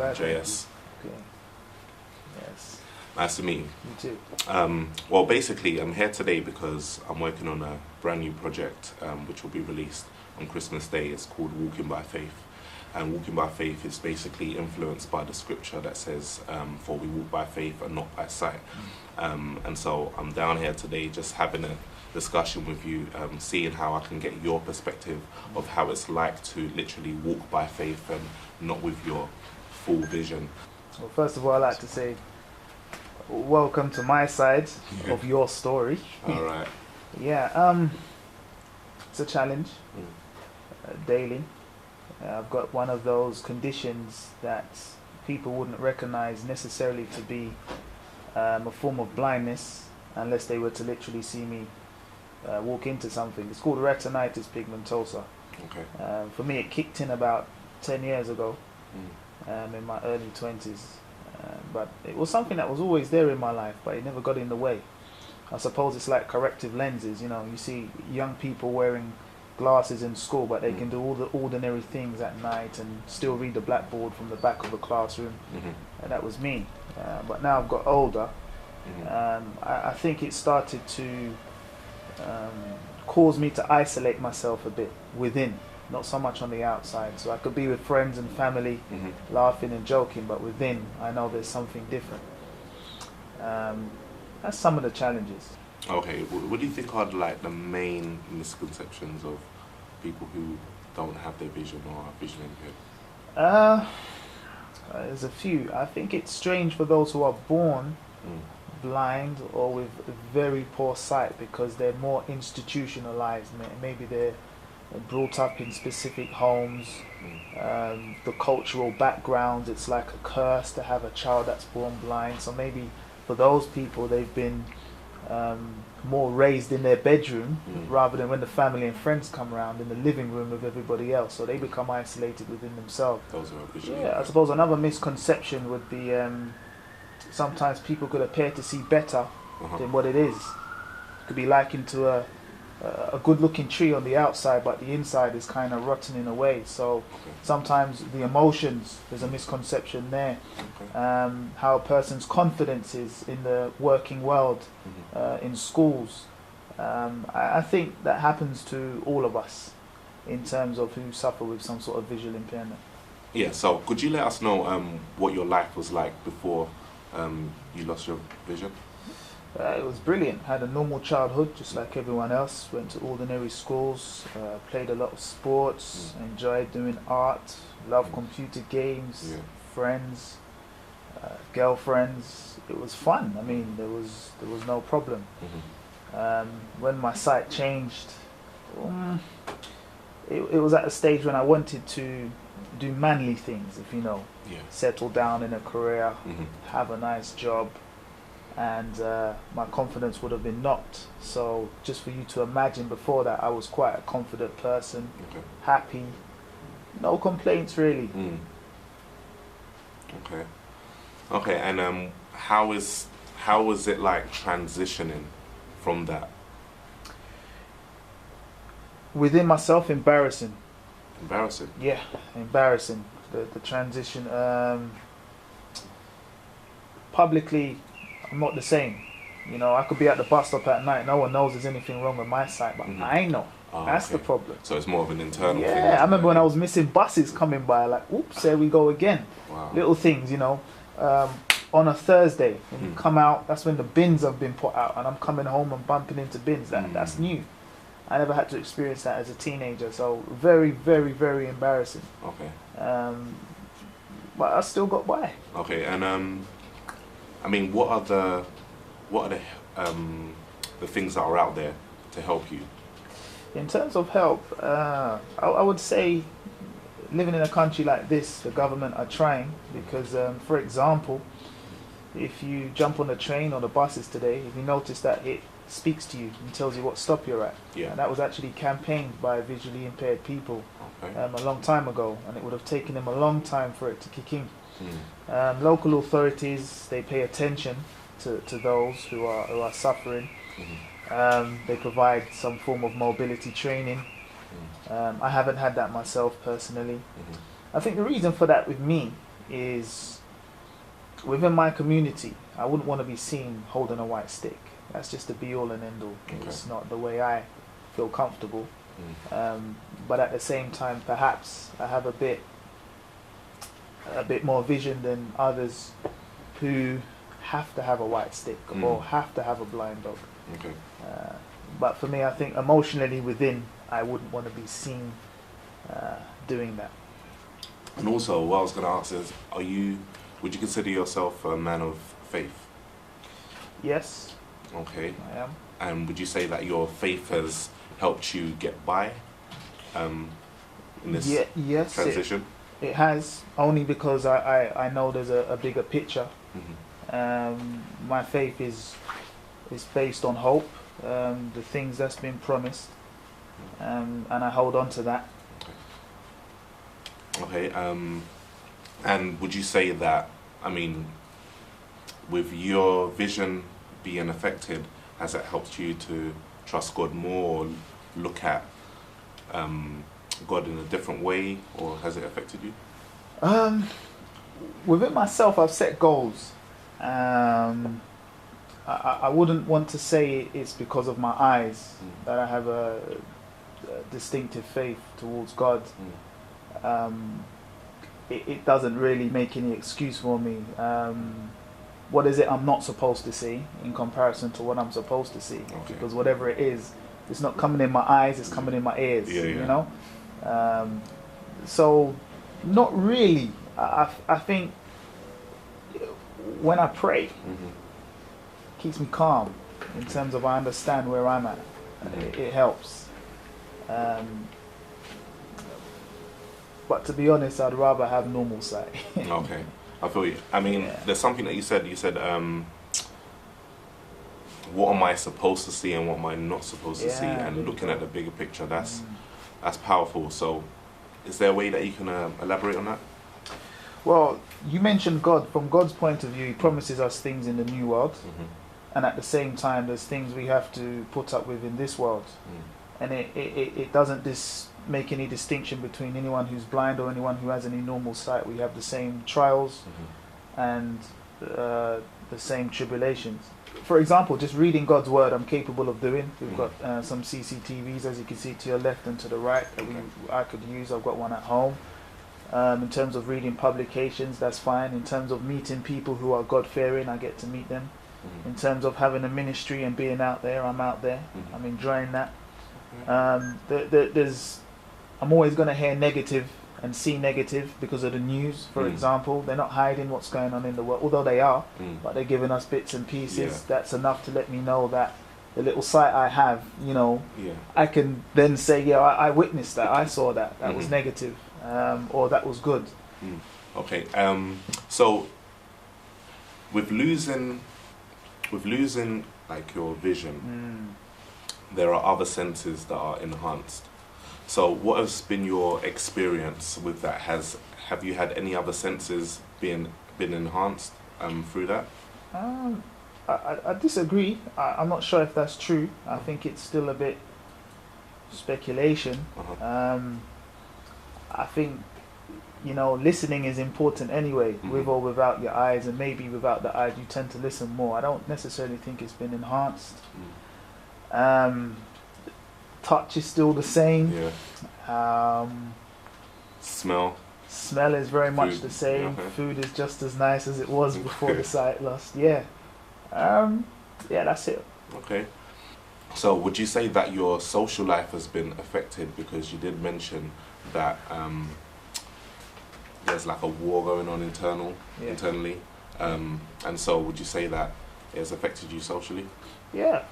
bad. Jayess. Okay. Yes. Nice to meet you. You too. Well, basically, I'm here today because I'm working on a brand new project which will be released on Christmas Day. It's called Walking by Faith. And walking by faith is basically influenced by the scripture that says, for we walk by faith and not by sight. And so I'm down here today just having a discussion with you, seeing how I can get your perspective of how it's like to literally walk by faith and not with your full vision. Well, first of all, I'd like to say welcome to my side of your story. All right. Yeah, it's a challenge daily. I've got one of those conditions that people wouldn't recognize necessarily to be a form of blindness unless they were to literally see me walk into something. It's called retinitis pigmentosa. Okay. For me, it kicked in about 10 years ago, in my early 20s. But it was something that was always there in my life, but it never got in the way. I suppose it's like corrective lenses. You know, you see young people wearing glasses in school, but they can do all the ordinary things at night and still read the blackboard from the back of the classroom. And that was me. But now I've got older. I think it started to cause me to isolate myself a bit within, not so much on the outside. So I could be with friends and family, laughing and joking, but within, I know there's something different. That's some of the challenges. Okay, what do you think are like the main misconceptions of people who don't have their vision or are vision impaired? There's a few. I think it's strange for those who are born blind or with very poor sight because they're more institutionalized. Maybe they're brought up in specific homes. The cultural background, it's like a curse to have a child that's born blind. So maybe for those people, they've been more raised in their bedroom rather than when the family and friends come around in the living room with everybody else. So they become isolated within themselves. Those are visually I suppose another misconception would be sometimes people could appear to see better than what it is. It could be likened to a good-looking tree on the outside, but the inside is kind of rotten in a way. So sometimes the emotions, there's a misconception there. How a person's confidence is in the working world, in schools. I think that happens to all of us in terms of who suffer with some sort of visual impairment. Yeah, so could you let us know what your life was like before you lost your vision? It was brilliant. Had a normal childhood, just like everyone else. Went to ordinary schools, played a lot of sports, enjoyed doing art, loved computer games, friends, girlfriends. It was fun. I mean, there was no problem. When my sight changed, it was at a stage when I wanted to do manly things, if you know, settle down in a career, have a nice job. And my confidence would have been knocked. So just for you to imagine, before that I was quite a confident person, happy, no complaints really. Okay, and how was it like transitioning from that? Within myself, embarrassing. Embarrassing? Yeah, embarrassing. The transition. Publicly, I'm not the same. You know, I could be at the bus stop at night, no one knows there's anything wrong with my sight, but I know. That's the problem. So it's more of an internal thing. Yeah, I remember when I was missing buses coming by, like, oops, there we go again. Wow. Little things, you know. On a Thursday, when you come out, that's when the bins have been put out, and I'm coming home and bumping into bins. That's new. I never had to experience that as a teenager, so very, very, very embarrassing. Okay. But I still got by. Okay, and I mean, what are the things that are out there to help you? In terms of help, I would say living in a country like this, the government are trying because, for example, if you jump on a train or the buses today, if you notice that it speaks to you and tells you what stop you're at. And that was actually campaigned by visually impaired people a long time ago, and it would have taken them a long time for it to kick in. Local authorities, they pay attention to those who are suffering. They provide some form of mobility training. I haven't had that myself personally. I think the reason for that with me is within my community, I wouldn't want to be seen holding a white stick. That's just the be all and end all. Okay. It's not the way I feel comfortable. But at the same time, perhaps I have a bit more vision than others who have to have a white stick or have to have a blind dog. Okay. But for me, I think emotionally within, I wouldn't want to be seen doing that. And also, what I was going to ask is, would you consider yourself a man of faith? Yes. Okay. I am. And would you say that your faith has helped you get by in this yes, transition? It has, only because I know there's a bigger picture. My faith is based on hope, the things that's been promised, and I hold on to that. Okay. And would you say that, I mean, with your vision being affected, has it helped you to trust God more, or look at God in a different way, or has it affected you? Within myself, I've set goals. I wouldn't want to say it's because of my eyes that I have a distinctive faith towards God. It doesn't really make any excuse for me. What is it I'm not supposed to see in comparison to what I'm supposed to see? Okay. Because whatever it is, it's not coming in my eyes, it's coming in my ears. You know? So, not really. I think when I pray, it keeps me calm in terms of I understand where I'm at. It helps. But to be honest, I'd rather have normal sight. Okay, I feel you. I mean, there's something that you said. You said, what am I supposed to see and what am I not supposed to see? And looking at the bigger picture, that's powerful. So, is there a way that you can elaborate on that? Well, you mentioned God. From God's point of view, He promises us things in the new world. And at the same time, there's things we have to put up with in this world. And it doesn't make any distinction between anyone who's blind or anyone who has any normal sight. We have the same trials and the same tribulations. For example, just reading God's word, I'm capable of doing. We've got some CCTVs, as you can see, to your left and to the right, that I could use. I've got one at home. In terms of reading publications, that's fine. In terms of meeting people who are God-fearing, I get to meet them. In terms of having a ministry and being out there, I'm out there. I'm enjoying that. I'm always going to hear negative and see negative because of the news, for example. They're not hiding what's going on in the world, although they are, but they're giving us bits and pieces. That's enough to let me know that the little sight I have, I can then say, I witnessed that, I saw that, that was negative, or that was good. Okay, so with losing like your vision, there are other senses that are enhanced. So what has been your experience with that? Have you had any other senses been enhanced through that? I disagree. I'm not sure if that's true. I think it's still a bit speculation. I think listening is important anyway, with or without your eyes, and maybe without the eyes you tend to listen more. I don't necessarily think it's been enhanced. Touch is still the same. Smell is very much the same. Food is just as nice as it was before the sight loss. That's it. Okay. So would you say that your social life has been affected, because you did mention that there's like a war going on internally, and so would you say that it has affected you socially? I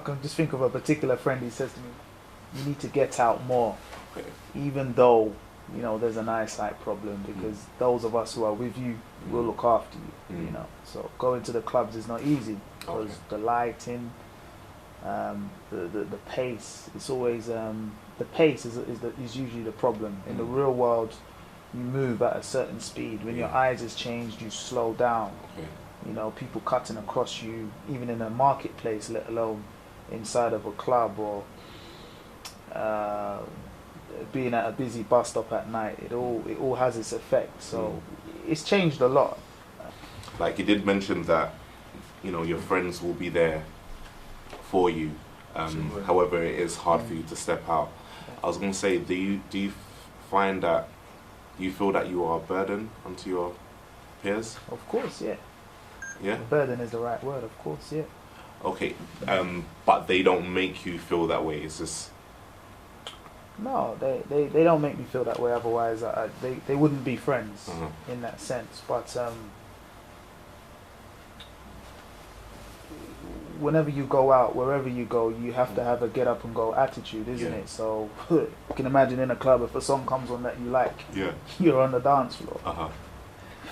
can just think of a particular friend. He says to me, you need to get out more, even though there's an eyesight problem, because those of us who are with you will look after you. So going to the clubs is not easy, because the lighting, the pace, it's always the pace is usually the problem. In the real world, you move at a certain speed. When your eyes is changed, you slow down. People cutting across you, even in a marketplace, let alone inside of a club or being at a busy bus stop at night, it all has its effect. So it's changed a lot. Like you did mention that, you know, your friends will be there for you. However, it is hard for you to step out. I was going to say, do you find that you feel that you are a burden onto your peers? Of course, yeah. Yeah? Burden is the right word, of course, yeah. Okay, but they don't make you feel that way. It's just... No, they don't make me feel that way. Otherwise, they wouldn't be friends in that sense. But whenever you go out, wherever you go, you have to have a get up and go attitude, isn't it? So you can imagine in a club, if a song comes on that you like, you're on the dance floor.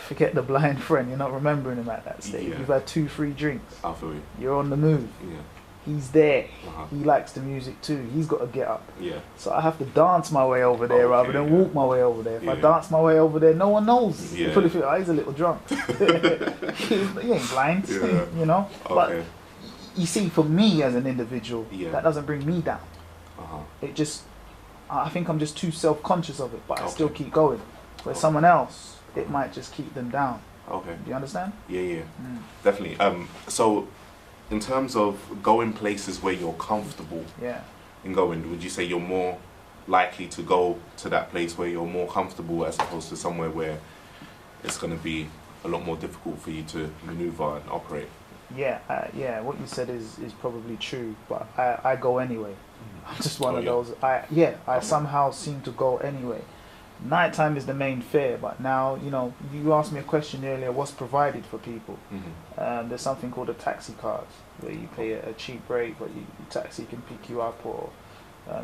Forget the blind friend. You're not remembering him at that stage. You've had 2-3 drinks. I feel you. You're on the move. Yeah. He's there. He likes the music too. He's got to get up. Yeah. So I have to dance my way over there rather than walk my way over there. If I dance my way over there, no one knows. You probably feel, oh, he's a little drunk. He ain't blind, you know. But you see, for me as an individual, that doesn't bring me down. It just, I think I'm just too self-conscious of it, but I still keep going. Where someone else, it might just keep them down. Okay. Do you understand? Yeah. Definitely. So, in terms of going places where you're comfortable in going, would you say you're more likely to go to that place where you're more comfortable as opposed to somewhere where it's going to be a lot more difficult for you to maneuver and operate? Yeah, what you said is probably true, but I go anyway. I'm just one of those. I somehow seem to go anyway. Nighttime is the main fare, but now, you know, you asked me a question earlier, what's provided for people? There's something called a taxi card, where you pay a cheap rate, but your taxi can pick you up, or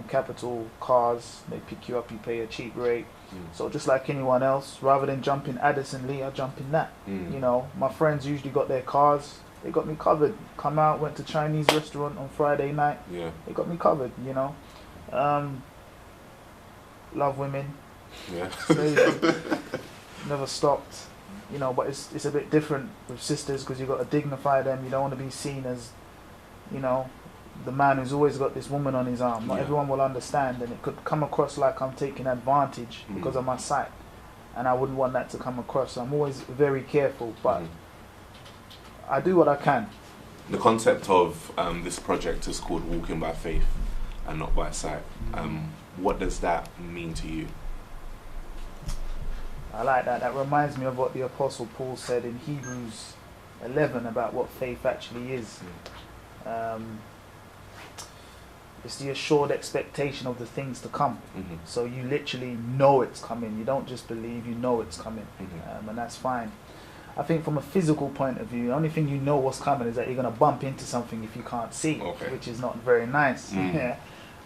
Capital cars, they pick you up, you pay a cheap rate. So just like anyone else, rather than jump in Addison Lee, I jump in that. You know, my friends usually got their cars, they got me covered. Come out, went to Chinese restaurant on Friday night, they got me covered, you know. Love women. Never stopped, you know, but it's a bit different with sisters because you've got to dignify them. You don't want to be seen as, you know, the man who's always got this woman on his arm. Not everyone will understand, and it could come across like I'm taking advantage because of my sight, and I wouldn't want that to come across. So I'm always very careful, but I do what I can. The concept of this project is called Walking by Faith and Not by Sight. What does that mean to you? I like that. That reminds me of what the Apostle Paul said in Hebrews 11 about what faith actually is. It's the assured expectation of the things to come. So you literally know it's coming. You don't just believe, you know it's coming. And that's fine. I think from a physical point of view, the only thing you know what's coming is that you're going to bump into something if you can't see, which is not very nice.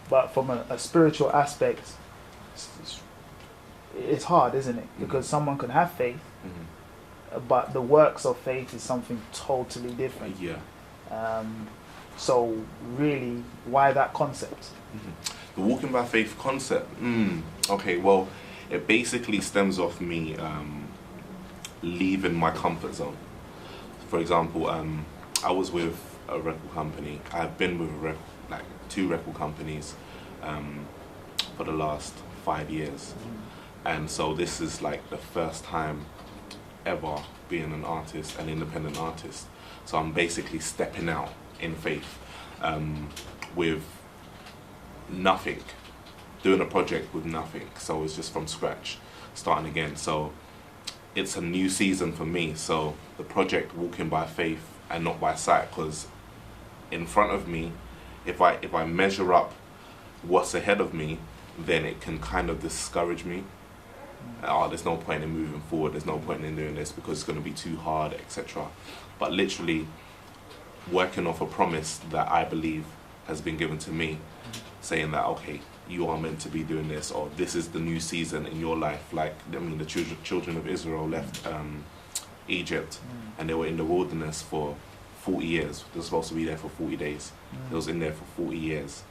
But from a spiritual aspect, it's hard, isn't it? Because someone can have faith, but the works of faith is something totally different. So really, why that concept? The Walking by Faith concept? Okay, well, it basically stems off me leaving my comfort zone. For example, I was with a record company. I've been with like 2 record companies for the last 5 years. And so this is like the first time ever being an artist, an independent artist. So I'm basically stepping out in faith with nothing, doing a project with nothing. So it's just from scratch, starting again. So it's a new season for me. So the project Walking by Faith and Not by Sight, because in front of me, if I measure up what's ahead of me, then it can kind of discourage me. Oh, there's no point in moving forward, there's no point in doing this because it's going to be too hard, etc. But literally working off a promise that I believe has been given to me, saying that, okay, you are meant to be doing this, or this is the new season in your life. Like, I mean, the children of Israel left Egypt, and they were in the wilderness for 40 years. They were supposed to be there for 40 days. They was in there for 40 years.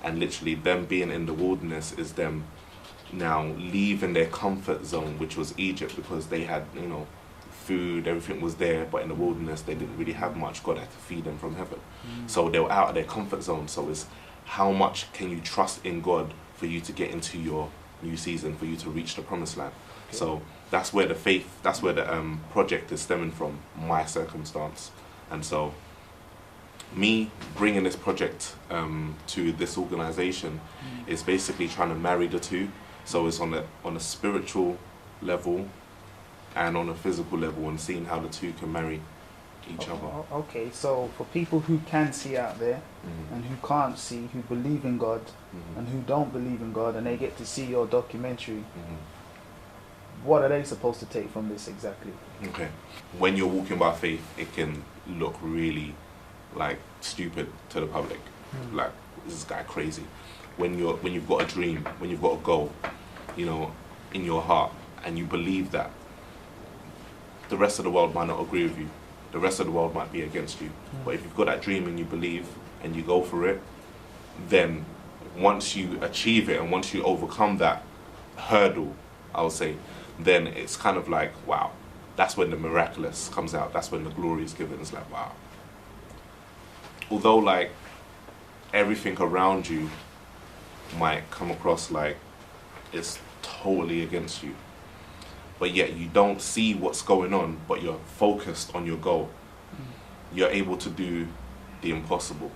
And literally them being in the wilderness is them now leaving their comfort zone, which was Egypt, because they had, you know, food, everything was there, but in the wilderness they didn't really have much. God had to feed them from heaven. So they were out of their comfort zone. So it's how much can you trust in God for you to get into your new season, for you to reach the promised land. Okay. So that's where the faith, that's where the project is stemming from, my circumstance. And so me bringing this project to this organization is basically trying to marry the two. So it's on a spiritual level and on a physical level, and seeing how the two can marry each other. Okay, so for people who can see out there and who can't see, who believe in God and who don't believe in God, and they get to see your documentary, what are they supposed to take from this exactly? Okay. When you're walking by faith, it can look really like stupid to the public. Like, is this guy crazy? When you've got a dream, when you've got a goal, you know, in your heart, and you believe that, the rest of the world might not agree with you. The rest of the world might be against you. But if you've got that dream and you believe and you go for it, then once you achieve it and once you overcome that hurdle, I would say, then it's kind of like, wow, that's when the miraculous comes out. That's when the glory is given. It's like, wow. Although, like, everything around you might come across like it's totally against you, but yet you don't see what's going on, but you're focused on your goal. You're able to do the impossible.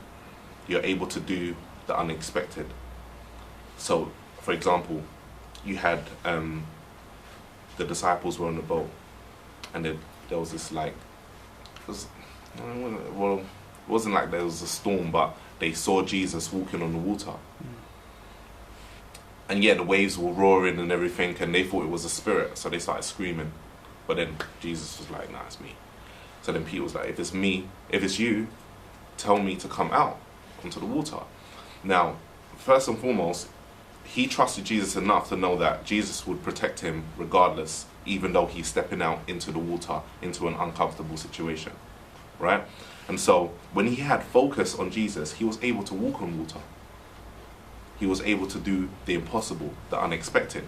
You're able to do the unexpected. So, for example, you had the disciples were on the boat, and there was this, like, well, it wasn't like there was a storm, but they saw Jesus walking on the water. And yeah, the waves were roaring and everything, and they thought it was a spirit, so they started screaming. But then Jesus was like, nah, it's me. So then Peter was like, if it's me, if it's you, tell me to come out onto the water. Now, first and foremost, he trusted Jesus enough to know that Jesus would protect him regardless, even though he's stepping out into the water, into an uncomfortable situation, right? And so when he had focus on Jesus, he was able to walk on water. He was able to do the impossible, the unexpected.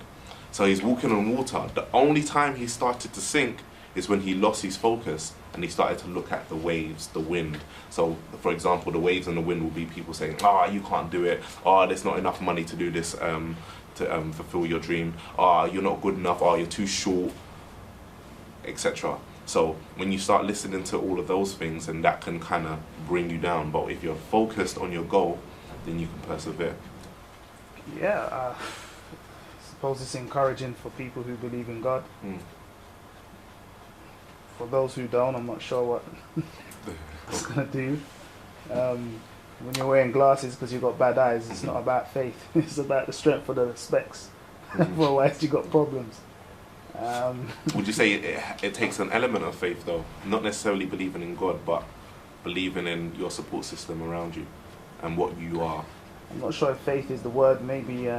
So he's walking on water. The only time he started to sink is when he lost his focus and he started to look at the waves, the wind. So, for example, the waves and the wind will be people saying, you can't do it. There's not enough money to do this, to fulfill your dream. You're not good enough. You're too short, etc. So when you start listening to all of those things, and that can kind of bring you down. But if you're focused on your goal, then you can persevere. Yeah, I suppose it's encouraging for people who believe in God. For those who don't, I'm not sure what it's going to do. When you're wearing glasses because you've got bad eyes, it's not about faith. It's about the strength of the specs. Otherwise, you've got problems. Would you say it takes an element of faith, though? Not necessarily believing in God, but believing in your support system around you and what you are. I'm not sure if faith is the word. Maybe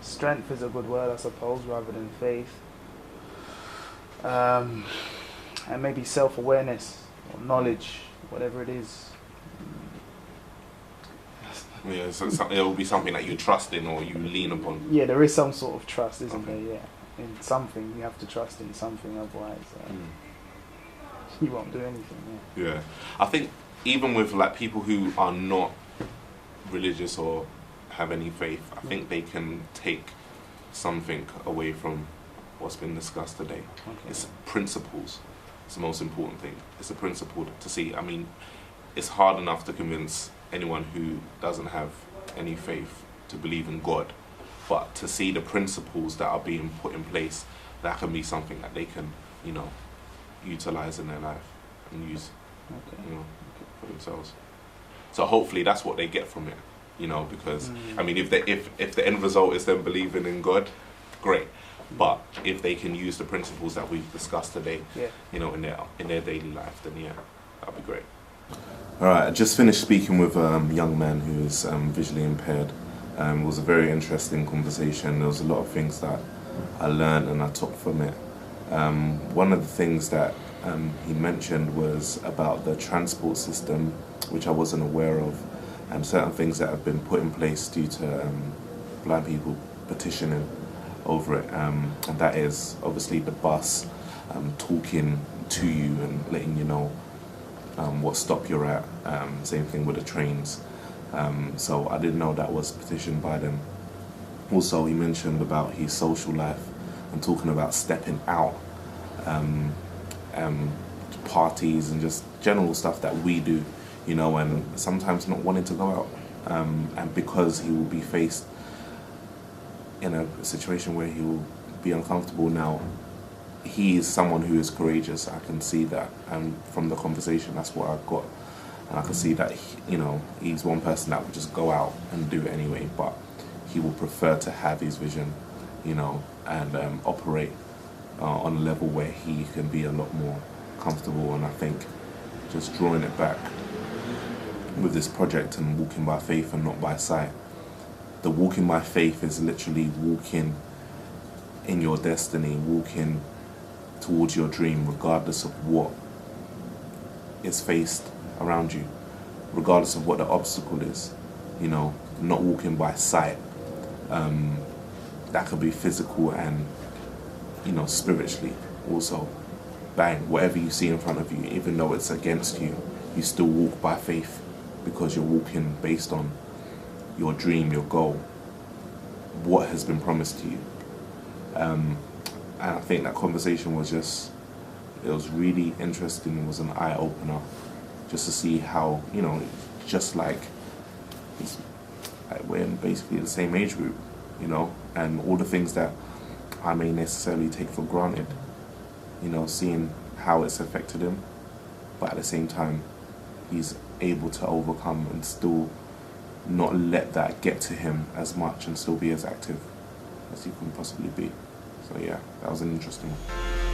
strength is a good word, I suppose, rather than faith. And maybe self-awareness or knowledge, whatever it is. Yeah, so it will be something that you trust in or you lean upon. Yeah, there is some sort of trust, isn't there? Yeah, in something. You have to trust in something, otherwise you won't do anything. Yeah, I think even with like people who are not religious or have any faith, I think they can take something away from what's been discussed today. It's principles. It's the most important thing. It's a principle to see. I mean, it's hard enough to convince anyone who doesn't have any faith to believe in God, but to see the principles that are being put in place, that can be something that they can, utilize in their life and use, for themselves. So hopefully that's what they get from it, because I mean, if the end result is them believing in God, great. But if they can use the principles that we've discussed today, in their daily life, then that'd be great. All right, I just finished speaking with a young man who is visually impaired. It was a very interesting conversation. There was a lot of things that I learned and I took from it. One of the things that he mentioned was about the transport system, which I wasn't aware of, and certain things that have been put in place due to blind people petitioning over it. And that is obviously the bus talking to you and letting you know what stop you're at. Same thing with the trains. So I didn't know that was petitioned by them. Also, he mentioned about his social life and talking about stepping out, um, parties and just general stuff that we do, you know, and sometimes not wanting to go out. And because he will be faced in a situation where he will be uncomfortable now, he is someone who is courageous. I can see that, and from the conversation, that's what I got. And I can see that, you know, he's one person that would just go out and do it anyway, but he will prefer to have his vision, you know, and operate on a level where he can be a lot more comfortable. And I think just drawing it back with this project and walking by faith and not by sight, the walking by faith is literally walking in your destiny, walking towards your dream regardless of what is faced around you, regardless of what the obstacle is, you know, not walking by sight. That could be physical and, you know, spiritually also. Bang, whatever you see in front of you, even though it's against you, you still walk by faith because you're walking based on your dream, your goal, what has been promised to you. And I think that conversation was just, it was really interesting. It was an eye-opener just to see how, you know, just like we're in basically the same age group, you know, and all the things that I may necessarily take for granted, you know, seeing how it's affected him, but at the same time, he's able to overcome and still not let that get to him as much and still be as active as he can possibly be. So yeah, that was an interesting one.